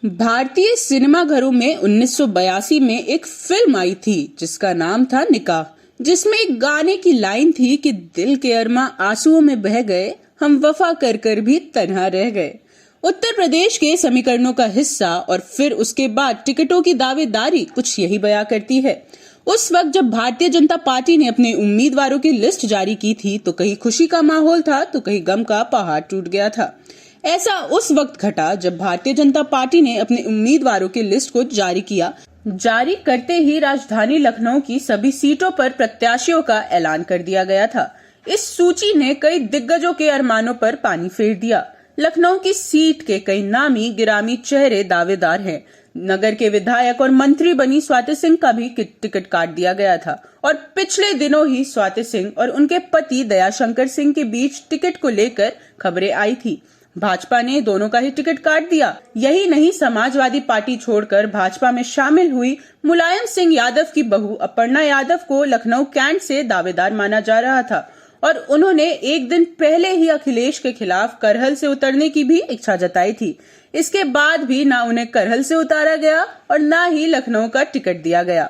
भारतीय सिनेमाघरों में 1982 में एक फिल्म आई थी जिसका नाम था निकाह, जिसमें एक गाने की लाइन थी कि दिल के अरमा आंसुओं में बह गए, हम वफा कर कर भी तन्हा रह गए। उत्तर प्रदेश के समीकरणों का हिस्सा और फिर उसके बाद टिकटों की दावेदारी कुछ यही बयां करती है। उस वक्त जब भारतीय जनता पार्टी ने अपने उम्मीदवारों की लिस्ट जारी की थी तो कहीं खुशी का माहौल था तो कहीं गम का पहाड़ टूट गया था। ऐसा उस वक्त घटा जब भारतीय जनता पार्टी ने अपने उम्मीदवारों की लिस्ट को जारी किया। जारी करते ही राजधानी लखनऊ की सभी सीटों पर प्रत्याशियों का ऐलान कर दिया गया था। इस सूची ने कई दिग्गजों के अरमानों पर पानी फेर दिया। लखनऊ की सीट के कई नामी गिरामी चेहरे दावेदार हैं। नगर के विधायक और मंत्री बनी स्वाति सिंह का भी टिकट काट दिया गया था और पिछले दिनों ही स्वाति सिंह और उनके पति दयाशंकर सिंह के बीच टिकट को लेकर खबरें आई थी। भाजपा ने दोनों का ही टिकट काट दिया। यही नहीं, समाजवादी पार्टी छोड़कर भाजपा में शामिल हुई मुलायम सिंह यादव की बहू अपर्णा यादव को लखनऊ कैंट से दावेदार माना जा रहा था और उन्होंने एक दिन पहले ही अखिलेश के खिलाफ करहल से उतरने की भी इच्छा जताई थी। इसके बाद भी ना उन्हें करहल से उतारा गया और ना ही लखनऊ का टिकट दिया गया।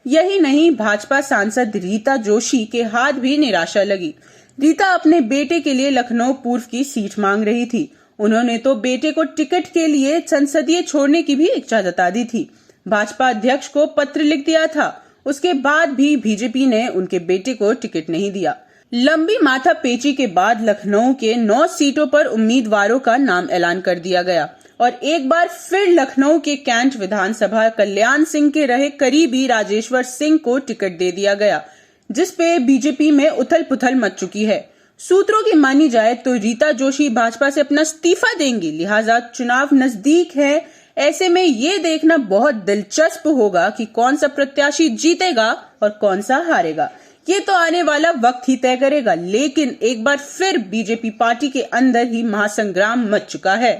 यही नहीं, भाजपा सांसद रीता जोशी के हाथ भी निराशा लगी। रीता अपने बेटे के लिए लखनऊ पूर्व की सीट मांग रही थी। उन्होंने तो बेटे को टिकट के लिए संसदीय छोड़ने की भी इच्छा जता दी थी। भाजपा अध्यक्ष को पत्र लिख दिया था। उसके बाद भी बीजेपी ने उनके बेटे को टिकट नहीं दिया। लंबी माथापेची के बाद लखनऊ के 9 सीटों पर उम्मीदवारों का नाम ऐलान कर दिया गया और एक बार फिर लखनऊ के कैंट विधानसभा कल्याण सिंह के रहे करीबी राजेश्वर सिंह को टिकट दे दिया गया, जिसपे बीजेपी में उथल पुथल मच चुकी है। सूत्रों की मानी जाए तो रीता जोशी भाजपा से अपना इस्तीफा देंगी, लिहाजा चुनाव नजदीक है। ऐसे में ये देखना बहुत दिलचस्प होगा कि कौन सा प्रत्याशी जीतेगा और कौन सा हारेगा। ये तो आने वाला वक्त ही तय करेगा, लेकिन एक बार फिर बीजेपी पार्टी के अंदर ही महासंग्राम मच चुका है।